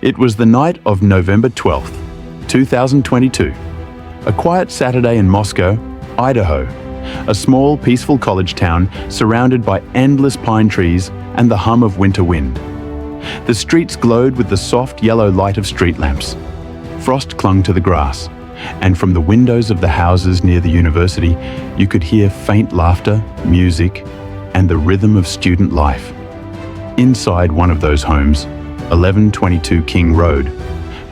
It was the night of November 12th, 2022. A quiet Saturday in Moscow, Idaho, a small, peaceful college town surrounded by endless pine trees and the hum of winter wind. The streets glowed with the soft yellow light of street lamps. Frost clung to the grass, and from the windows of the houses near the university, you could hear faint laughter, music, and the rhythm of student life. Inside one of those homes, 1122 King Road,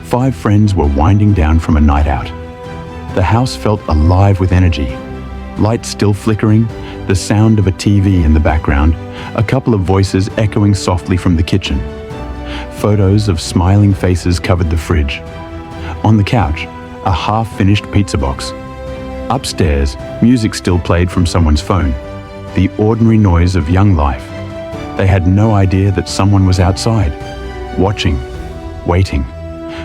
5 friends were winding down from a night out. The house felt alive with energy. Lights still flickering, the sound of a TV in the background, a couple of voices echoing softly from the kitchen. Photos of smiling faces covered the fridge. On the couch, a half-finished pizza box. Upstairs, music still played from someone's phone, the ordinary noise of young life. They had no idea that someone was outside, watching, waiting.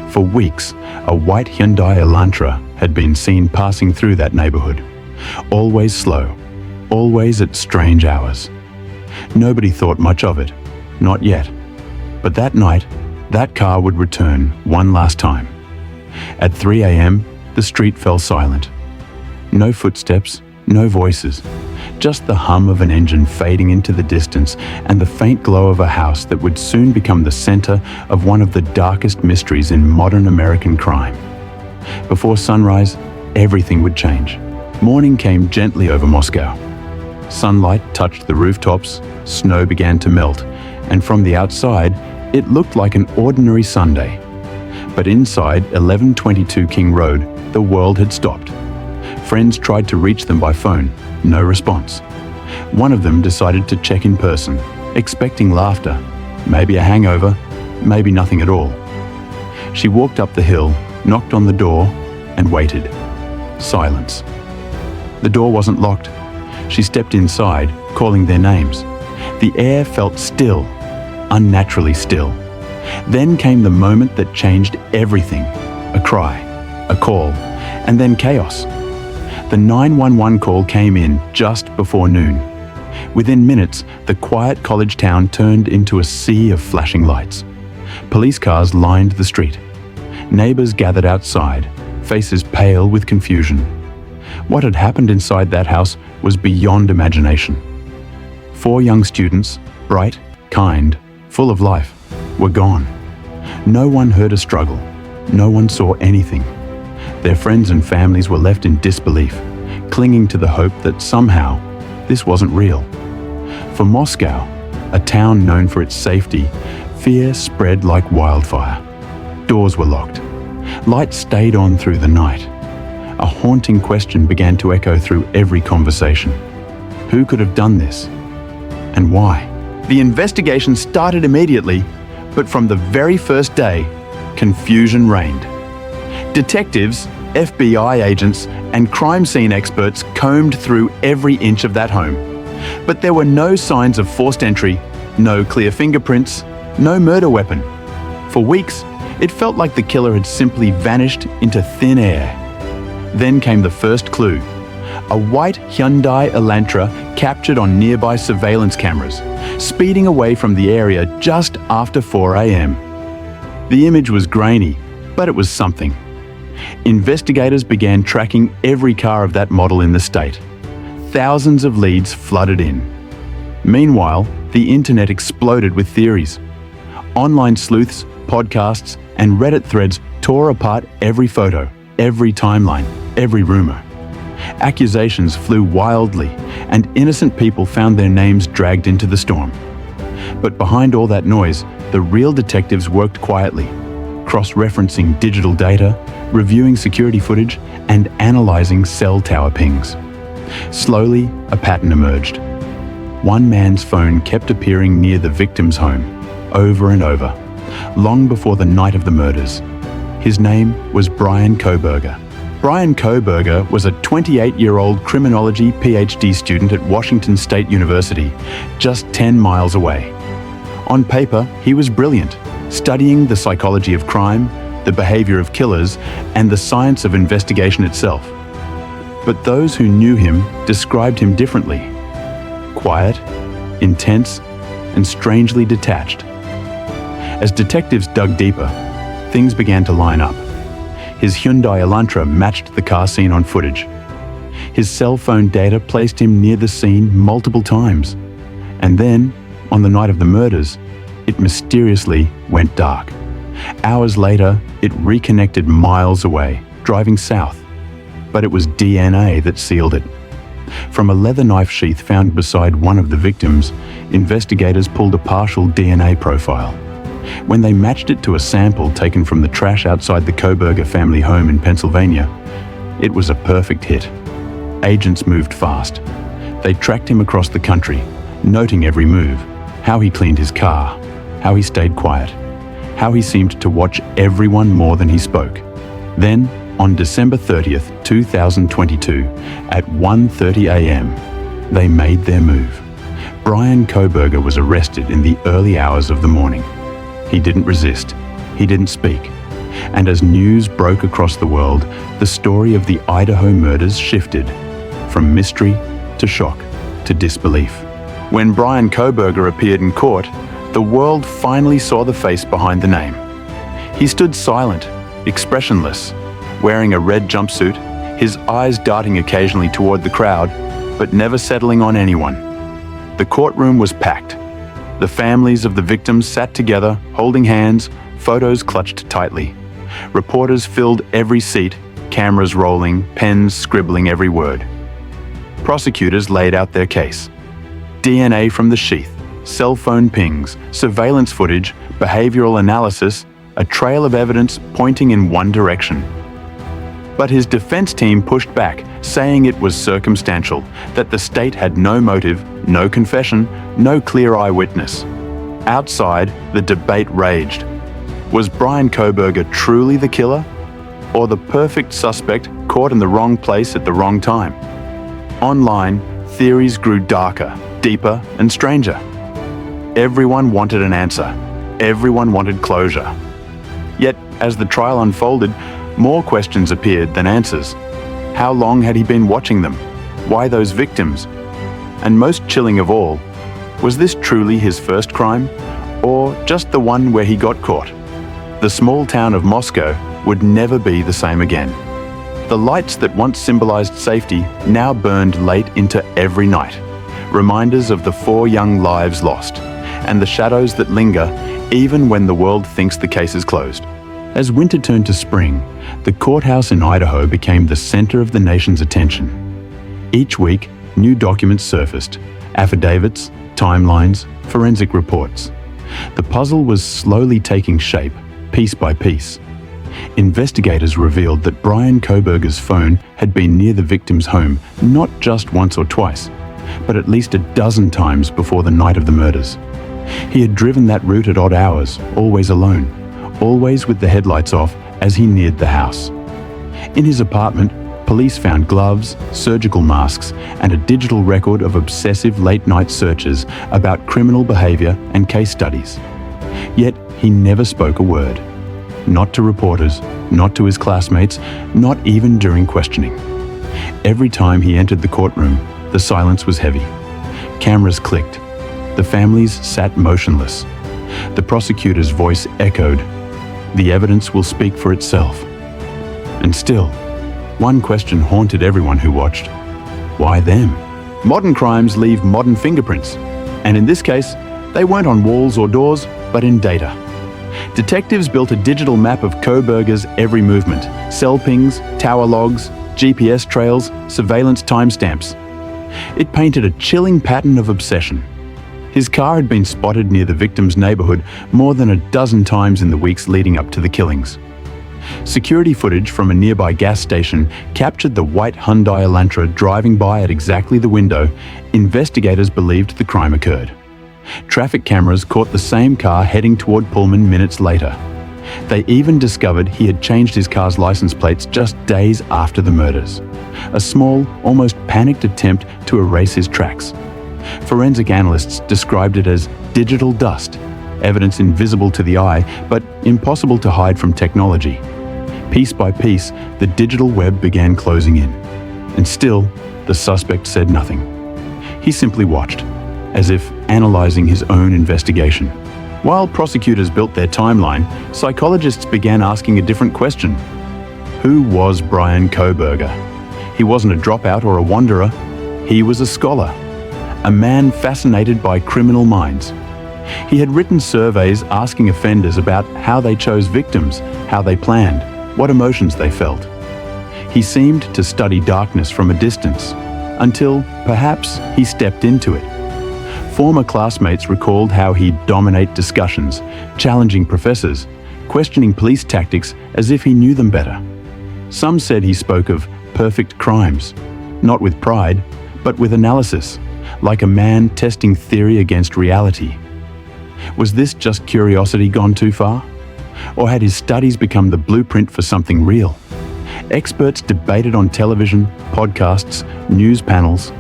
For weeks, a white Hyundai Elantra had been seen passing through that neighborhood. Always slow, always at strange hours. Nobody thought much of it, not yet. But that night, that car would return one last time. At 3 a.m., the street fell silent. No footsteps, no voices, just the hum of an engine fading into the distance and the faint glow of a house that would soon become the center of one of the darkest mysteries in modern American crime. Before sunrise, everything would change. Morning came gently over Moscow. Sunlight touched the rooftops, snow began to melt, and from the outside, it looked like an ordinary Sunday. But inside 1122 King Road, the world had stopped. Friends tried to reach them by phone, no response. One of them decided to check in person, expecting laughter, maybe a hangover, maybe nothing at all. She walked up the hill, knocked on the door, and waited. Silence. The door wasn't locked. She stepped inside, calling their names. The air felt still, unnaturally still. Then came the moment that changed everything. A cry, a call, and then chaos. The 911 call came in just before noon. Within minutes, the quiet college town turned into a sea of flashing lights. Police cars lined the street. Neighbors gathered outside, faces pale with confusion. What had happened inside that house was beyond imagination. 4 young students, bright, kind, full of life, were gone. No one heard a struggle. No one saw anything. Their friends and families were left in disbelief, clinging to the hope that somehow this wasn't real. For Moscow, a town known for its safety, fear spread like wildfire. Doors were locked. Lights stayed on through the night. A haunting question began to echo through every conversation. Who could have done this? And why? The investigation started immediately, but from the very first day, confusion reigned. Detectives, FBI agents, and crime scene experts combed through every inch of that home. But there were no signs of forced entry, no clear fingerprints, no murder weapon. For weeks, it felt like the killer had simply vanished into thin air. Then came the first clue. A white Hyundai Elantra captured on nearby surveillance cameras, speeding away from the area just after 4 a.m. The image was grainy, but it was something. Investigators began tracking every car of that model in the state. Thousands of leads flooded in. Meanwhile, the internet exploded with theories. Online sleuths, podcasts, and Reddit threads tore apart every photo, every timeline, every rumor. Accusations flew wildly, and innocent people found their names dragged into the storm. But behind all that noise, the real detectives worked quietly, cross-referencing digital data, reviewing security footage, and analyzing cell tower pings. Slowly, a pattern emerged. One man's phone kept appearing near the victim's home, over and over, long before the night of the murders. His name was Bryan Kohberger. Bryan Kohberger was a 28-year-old criminology PhD student at Washington State University, just 10 miles away. On paper, he was brilliant, studying the psychology of crime, the behavior of killers, and the science of investigation itself. But those who knew him described him differently. Quiet, intense, and strangely detached. As detectives dug deeper, things began to line up. His Hyundai Elantra matched the car seen on footage. His cell phone data placed him near the scene multiple times. And then, on the night of the murders, it mysteriously went dark. Hours later, it reconnected miles away, driving south. But it was DNA that sealed it. From a leather knife sheath found beside one of the victims, investigators pulled a partial DNA profile. When they matched it to a sample taken from the trash outside the Kohberger family home in Pennsylvania, it was a perfect hit. Agents moved fast. They tracked him across the country, noting every move, how he cleaned his car, how he stayed quiet, how he seemed to watch everyone more than he spoke. Then, on December 30th, 2022, at 1:30 a.m., they made their move. Bryan Kohberger was arrested in the early hours of the morning. He didn't resist. He didn't speak. And as news broke across the world, the story of the Idaho murders shifted from mystery to shock to disbelief. When Bryan Kohberger appeared in court, the world finally saw the face behind the name. He stood silent, expressionless, wearing a red jumpsuit, his eyes darting occasionally toward the crowd, but never settling on anyone. The courtroom was packed. The families of the victims sat together, holding hands, photos clutched tightly. Reporters filled every seat, cameras rolling, pens scribbling every word. Prosecutors laid out their case. DNA from the sheath, cell phone pings, surveillance footage, behavioral analysis, a trail of evidence pointing in one direction. But his defense team pushed back, saying it was circumstantial, that the state had no motive, no confession, no clear eyewitness. Outside, the debate raged. Was Bryan Kohberger truly the killer? Or the perfect suspect caught in the wrong place at the wrong time? Online, theories grew darker, deeper, and stranger. Everyone wanted an answer. Everyone wanted closure. Yet, as the trial unfolded, more questions appeared than answers. How long had he been watching them? Why those victims? And most chilling of all, was this truly his first crime? Or just the one where he got caught? The small town of Moscow would never be the same again. The lights that once symbolized safety now burned late into every night, reminders of the 4 young lives lost, and the shadows that linger even when the world thinks the case is closed. As winter turned to spring, the courthouse in Idaho became the center of the nation's attention. Each week, new documents surfaced, affidavits, timelines, forensic reports. The puzzle was slowly taking shape, piece by piece. Investigators revealed that Bryan Kohberger's phone had been near the victim's home not just once or twice, but at least a dozen times before the night of the murders. He had driven that route at odd hours, always alone, always with the headlights off as he neared the house. In his apartment, police found gloves, surgical masks, and a digital record of obsessive late-night searches about criminal behavior and case studies. Yet he never spoke a word. Not to reporters, not to his classmates, not even during questioning. Every time he entered the courtroom, the silence was heavy. Cameras clicked. The families sat motionless. The prosecutor's voice echoed. The evidence will speak for itself. And still, one question haunted everyone who watched. Why them? Modern crimes leave modern fingerprints. And in this case, they weren't on walls or doors, but in data. Detectives built a digital map of Kohberger's every movement, cell pings, tower logs, GPS trails, surveillance timestamps. It painted a chilling pattern of obsession. His car had been spotted near the victim's neighborhood more than a dozen times in the weeks leading up to the killings. Security footage from a nearby gas station captured the white Hyundai Elantra driving by at exactly the window investigators believed the crime occurred. Traffic cameras caught the same car heading toward Pullman minutes later. They even discovered he had changed his car's license plates just days after the murders. A small, almost panicked attempt to erase his tracks. Forensic analysts described it as digital dust, evidence invisible to the eye, but impossible to hide from technology. Piece by piece, the digital web began closing in. And still, the suspect said nothing. He simply watched, as if analyzing his own investigation. While prosecutors built their timeline, psychologists began asking a different question. Who was Bryan Kohberger? He wasn't a dropout or a wanderer. He was a scholar, a man fascinated by criminal minds. He had written surveys asking offenders about how they chose victims, how they planned, what emotions they felt. He seemed to study darkness from a distance, until, perhaps, he stepped into it. Former classmates recalled how he'd dominate discussions, challenging professors, questioning police tactics as if he knew them better. Some said he spoke of perfect crimes, not with pride, but with analysis, like a man testing theory against reality. Was this just curiosity gone too far? Or had his studies become the blueprint for something real? Experts debated on television, podcasts, news panels,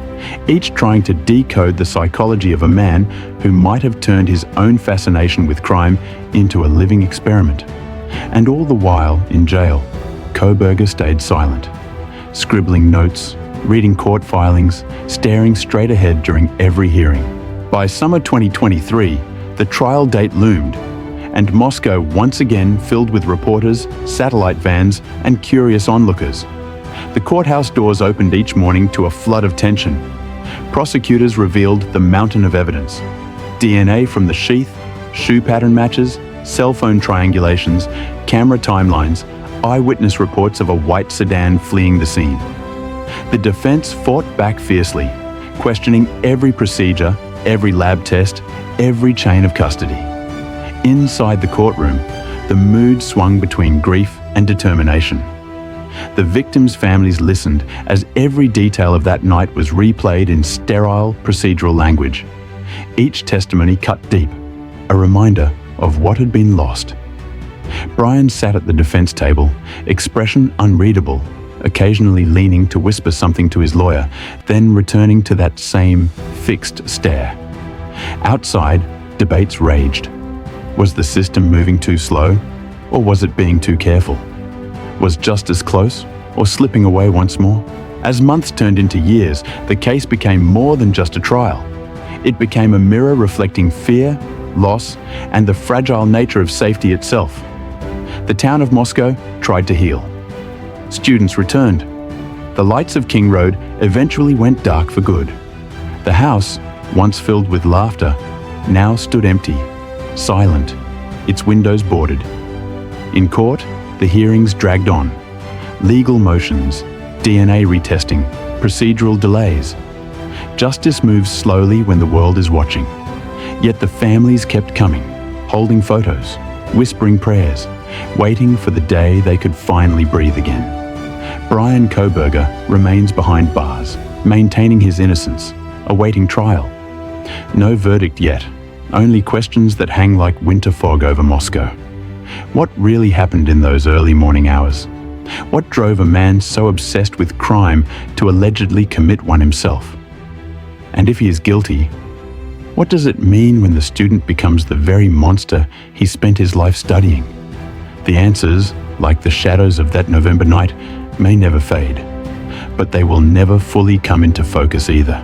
each trying to decode the psychology of a man who might have turned his own fascination with crime into a living experiment. And all the while, in jail, Kohberger stayed silent, scribbling notes, reading court filings, staring straight ahead during every hearing. By summer 2023, the trial date loomed, and Moscow once again filled with reporters, satellite vans, and curious onlookers. The courthouse doors opened each morning to a flood of tension. Prosecutors revealed the mountain of evidence: DNA from the sheath, shoe pattern matches, cell phone triangulations, camera timelines, eyewitness reports of a white sedan fleeing the scene. The defense fought back fiercely, questioning every procedure, every lab test, every chain of custody. Inside the courtroom, the mood swung between grief and determination. The victims' families listened as every detail of that night was replayed in sterile, procedural language. Each testimony cut deep, a reminder of what had been lost. Bryan sat at the defense table, expression unreadable, occasionally leaning to whisper something to his lawyer, then returning to that same fixed stare. Outside, debates raged. Was the system moving too slow, or was it being too careful? Was justice close, or slipping away once more? As months turned into years, the case became more than just a trial. It became a mirror reflecting fear, loss, and the fragile nature of safety itself. The town of Moscow tried to heal. Students returned. The lights of King Road eventually went dark for good. The house, once filled with laughter, now stood empty, silent, its windows boarded. In court, the hearings dragged on. Legal motions, DNA retesting, procedural delays. Justice moves slowly when the world is watching. Yet the families kept coming, holding photos, whispering prayers, waiting for the day they could finally breathe again. Bryan Kohberger remains behind bars, maintaining his innocence, awaiting trial. No verdict yet, only questions that hang like winter fog over Moscow. What really happened in those early morning hours? What drove a man so obsessed with crime to allegedly commit one himself? And if he is guilty, what does it mean when the student becomes the very monster he spent his life studying? The answers, like the shadows of that November night, may never fade, but they will never fully come into focus either.